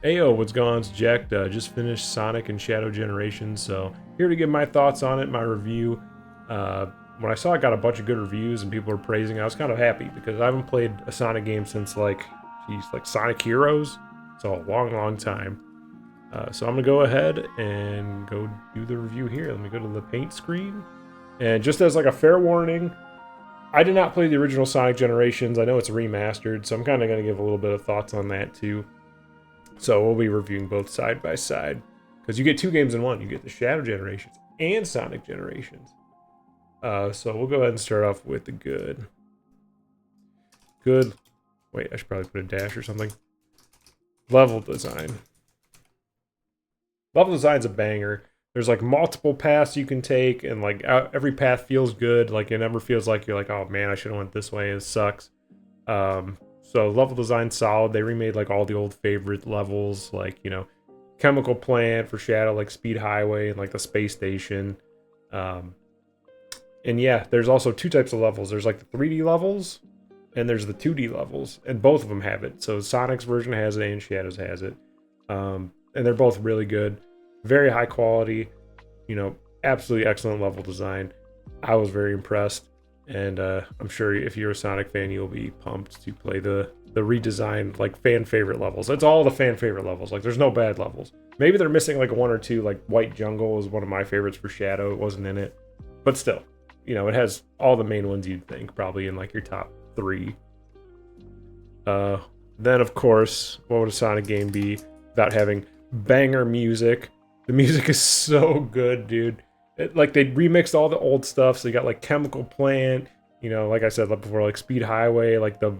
Ayo, what's going on? It's Jack. Just finished Sonic and Shadow Generations, so here to give my thoughts on it, my review. When I saw it got a bunch of good reviews and people were praising it, I was kind of happy because I haven't played a Sonic game since like Sonic Heroes, so a long, long time. So I'm gonna go ahead and go do the review here. Let me go to the paint screen, and just as like a fair warning, I did not play the original Sonic Generations. I know it's remastered, so I'm kind of gonna give a little bit of thoughts on that too. So we'll be reviewing both side by side because you get two games in one. You get the Shadow Generations and Sonic Generations. So we'll go ahead and start off with the good. Good. Wait, I should probably put a dash or something. Level design. Level design's a banger. There's like multiple paths you can take, and like every path feels good. Like it never feels like you're like, oh man, I should have went this way. It sucks. So level design's solid. They remade like all the old favorite levels, like, you know, Chemical Plant for Shadow, like Speed Highway, and like the space station. And yeah, there's also two types of levels. There's like the 3D levels, and there's the 2D levels, and both of them have it. So Sonic's version has it, and Shadow's has it. And they're both really good, very high quality. You know, absolutely excellent level design. I was very impressed. And I'm sure if you're a Sonic fan, you'll be pumped to play the redesigned, like, fan favorite levels. It's all the fan favorite levels. Like, there's no bad levels. Maybe they're missing like one or two. Like White Jungle is one of my favorites for Shadow. It wasn't in it, but still, you know, it has all the main ones you'd think probably in like your top 3. Then of course, what would a Sonic game be without having banger music? The music is so good, dude. Like they remixed all the old stuff, so you got like Chemical Plant, you know, like I said before, like Speed Highway, like the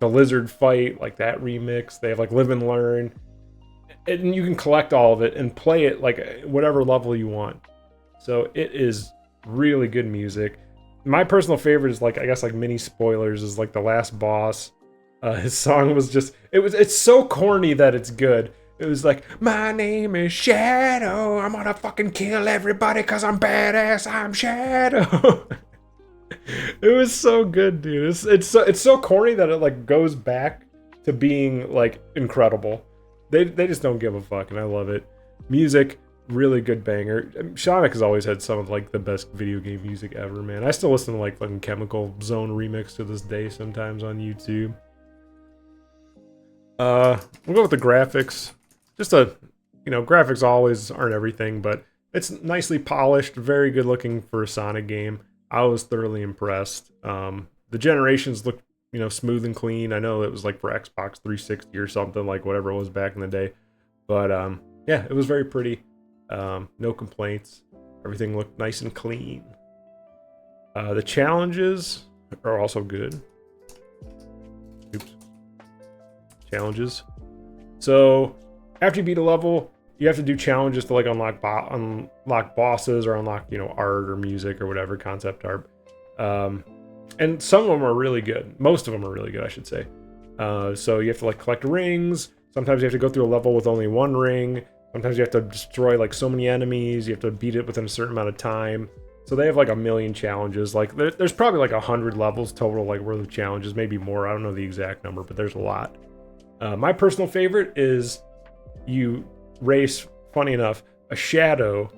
lizard fight, like that remix. They have like Live and Learn, and you can collect all of it and play it like whatever level you want. So it is really good music. My personal favorite is like, I guess like mini spoilers, is like the last boss. His song was just, it's so corny that it's good. It was like, my name is Shadow. I'm gonna fucking kill everybody because I'm badass. I'm Shadow. It was so good, dude. It's so corny that it like goes back to being like incredible. They just don't give a fuck, and I love it. Music, really good banger. Sonic has always had some of like the best video game music ever, man. I still listen to like fucking Chemical Zone remix to this day sometimes on YouTube. We'll go with the graphics. Just graphics always aren't everything, but it's nicely polished, very good looking for a Sonic game. I was thoroughly impressed. The Generations look, you know, smooth and clean. I know it was like for Xbox 360 or something, like whatever it was back in the day. But yeah, it was very pretty. No complaints. Everything looked nice and clean. The challenges are also good. Oops. Challenges. So after you beat a level, you have to do challenges to like unlock bosses or unlock, you know, art or music or whatever, concept art. And some of them are really good. Most of them are really good, I should say. So you have to like collect rings. Sometimes you have to go through a level with only one ring. Sometimes you have to destroy like so many enemies. You have to beat it within a certain amount of time. So they have like a million challenges. Like there's probably like 100 levels total, like worth of challenges, maybe more. I don't know the exact number, but there's a lot. My personal favorite is you race, funny enough, a Shadow.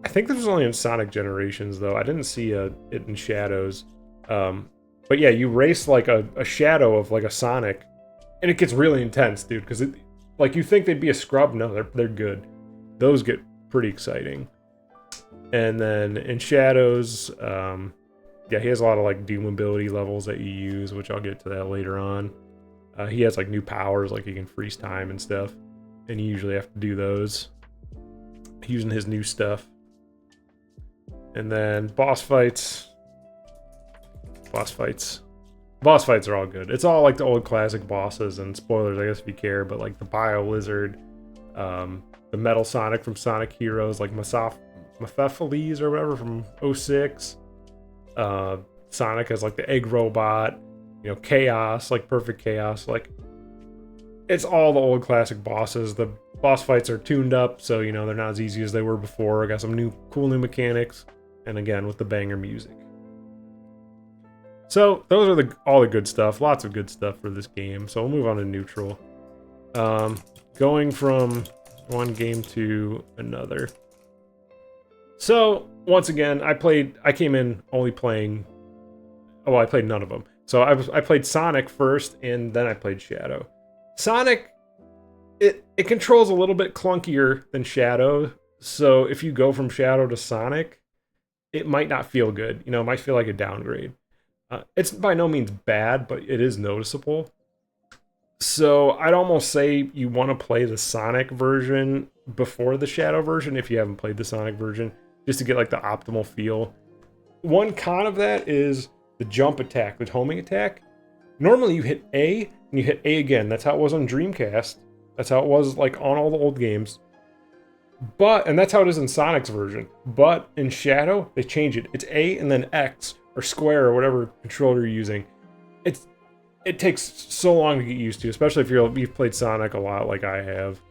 I think this was only in Sonic Generations, though. I didn't see it in Shadows. But yeah, you race like a Shadow of like a Sonic, and it gets really intense, dude, because it, like, you think they'd be a scrub. No, they're good. Those get pretty exciting. And then in Shadows, yeah, he has a lot of like doomability levels that you use, which I'll get to that later on. He has like new powers, like he can freeze time and stuff, and you usually have to do those using his new stuff. And then boss fights are all good. It's all like the old classic bosses, and spoilers, I guess, if you care, but like the Bio Lizard, the Metal Sonic from Sonic Heroes, like Mephapheles or whatever from 06. Sonic has like the Egg Robot, you know, Chaos, like Perfect Chaos. Like, it's all the old classic bosses. The boss fights are tuned up, so, you know, they're not as easy as they were before. I got some cool new mechanics, and again, with the banger music. So those are all the good stuff. Lots of good stuff for this game. So we'll move on to neutral. Going from one game to another. So once again, I came in only playing. Oh, I played none of them. So I played Sonic first, and then I played Shadow. Sonic, it controls a little bit clunkier than Shadow. So if you go from Shadow to Sonic, it might not feel good. It might feel like a downgrade. It's by no means bad, but it is noticeable. So I'd almost say you want to play the Sonic version before the Shadow version if you haven't played the Sonic version, just to get like the optimal feel. One con of that is the jump attack, the homing attack. Normally you hit A and you hit A again. That's how it was on Dreamcast. That's how it was like on all the old games. And that's how it is in Sonic's version. But in Shadow, they change it. It's A and then X or square or whatever controller you're using. It takes so long to get used to, especially if you've played Sonic a lot like I have.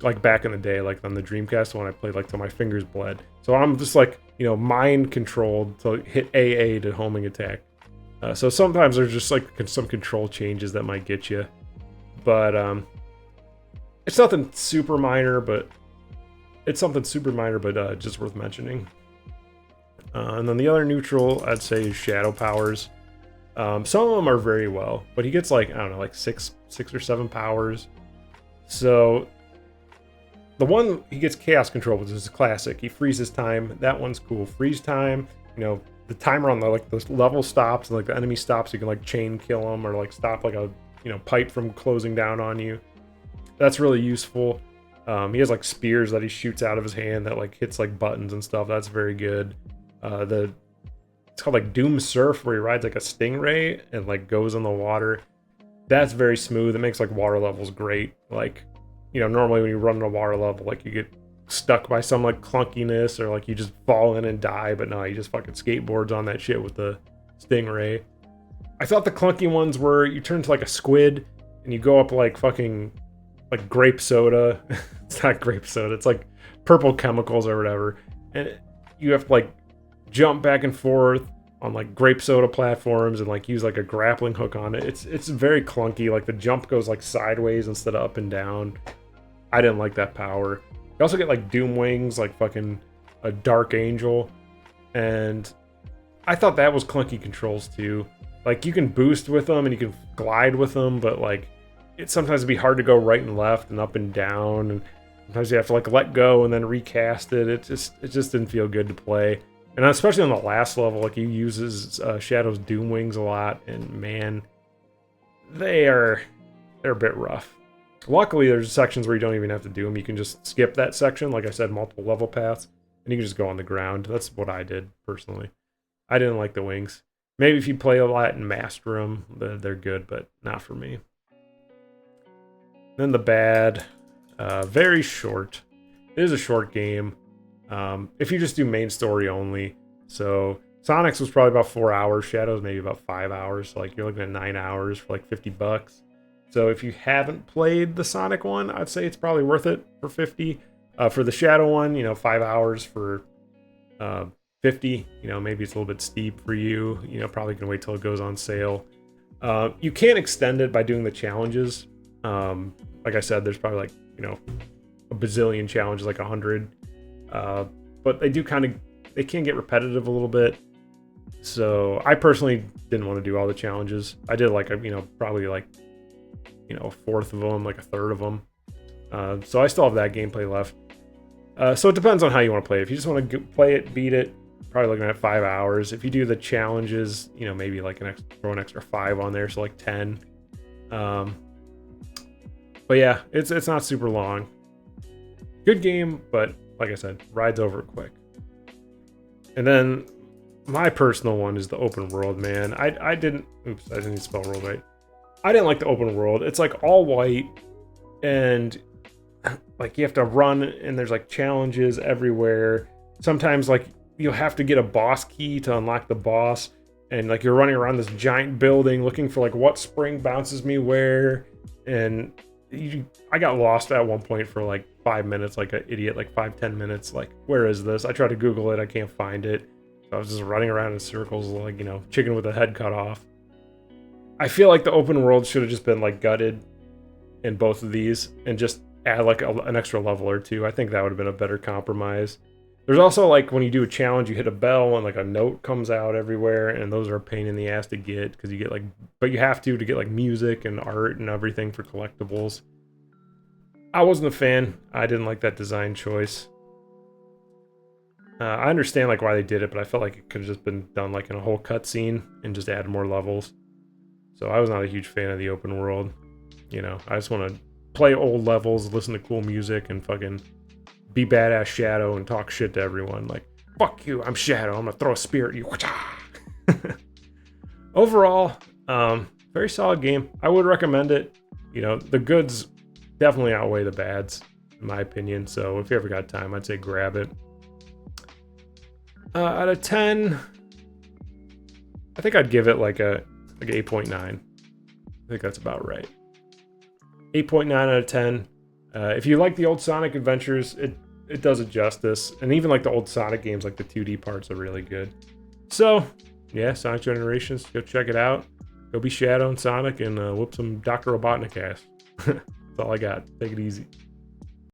Like back in the day, like on the Dreamcast when I played like till my fingers bled. So I'm just like, mind controlled to hit AA to homing attack. So sometimes there's just like some control changes that might get you. But it's nothing super minor, but just worth mentioning. And then the other neutral I'd say is Shadow powers. Some of them are very well, but he gets like, I don't know, like six or seven powers. So the one he gets chaos control, which is a classic. He freezes time. That one's cool. Freeze time. The timer on the level stops and like the enemy stops. You can like chain kill them or like stop like a pipe from closing down on you. That's really useful. He has like spears that he shoots out of his hand that like hits like buttons and stuff. That's very good. It's called like Doom Surf, where he rides like a stingray and like goes in the water. That's very smooth. It makes like water levels great. Like, normally when you run in a water level, like you get stuck by some like clunkiness or like you just fall in and die, but no, he just fucking skateboards on that shit with the stingray. I thought the clunky ones were you turn to like a squid and you go up like fucking like grape soda. It's not grape soda. It's like purple chemicals or whatever. And you have to like jump back and forth on like grape soda platforms and like use like a grappling hook on it. It's very clunky. Like the jump goes like sideways instead of up and down. I didn't like that power. You also get like Doom Wings, like fucking a Dark Angel. And I thought that was clunky controls too. Like you can boost with them and you can glide with them, but like it sometimes it'd be hard to go right and left and up and down. And sometimes you have to like let go and then recast it. It just didn't feel good to play. And especially on the last level, like he uses Shadow's Doom Wings a lot, and man, they're a bit rough. Luckily, there's sections where you don't even have to do them. You can just skip that section, like I said, multiple level paths, and you can just go on the ground. That's what I did, personally. I didn't like the wings. Maybe if you play a lot and master them, they're good, but not for me. Then the bad, very short. It is a short game. If you just do main story only. So Sonic's was probably about 4 hours. Shadow's maybe about 5 hours. So like you're looking at 9 hours for like $50. So if you haven't played the Sonic one, I'd say it's probably worth it for 50. For the Shadow one, 5 hours for 50. Maybe it's a little bit steep for you. Probably can wait till it goes on sale. You can extend it by doing the challenges. Like I said, there's probably like a bazillion challenges, like 100. But they can get repetitive a little bit. So I personally didn't want to do all the challenges. I did like probably like a fourth of them, like a third of them. So I still have that gameplay left. So it depends on how you want to play it. If you just want to play it, beat it, probably looking at 5 hours. If you do the challenges, maybe like throw an extra 5 on there, so like 10. But yeah, it's not super long. Good game, but like I said, rides over quick. And then my personal one is the open world, man. I didn't spell world right. I didn't like the open world. It's like all white and like you have to run and there's like challenges everywhere. Sometimes like you'll have to get a boss key to unlock the boss, and like you're running around this giant building looking for like what spring bounces me where, and I got lost at one point for like 5 minutes, like an idiot, like 5-10 minutes. Like, where is this? I tried to Google it. I can't find it. So I was just running around in circles, like, chicken with a head cut off. I feel like the open world should have just been like gutted. in both of these and just add like an extra level or two. I think that would have been a better compromise. There's also like when you do a challenge, you hit a bell and like a note comes out everywhere, and those are a pain in the ass to get because you get like, but you have to get like music and art and everything for collectibles. I wasn't a fan. I didn't like that design choice. I understand like why they did it, but I felt like it could have just been done like in a whole cutscene and just add more levels. So I was not a huge fan of the open world. You know, I just want to play old levels, listen to cool music, and fucking be badass Shadow and talk shit to everyone. Like, fuck you, I'm Shadow. I'm gonna throw a spear at you. Overall, very solid game. I would recommend it. You know, the goods definitely outweigh the bads, in my opinion. So if you ever got time, I'd say grab it. Out of 10, I think I'd give it like a 8.9. I think that's about right. 8.9 out of 10. If you like the old Sonic adventures, it does it justice. And even like the old Sonic games, like the 2D parts are really good. So, yeah, Sonic Generations, go check it out. Go be Shadow and Sonic and whoop some Dr. Robotnik ass. That's all I got. Take it easy.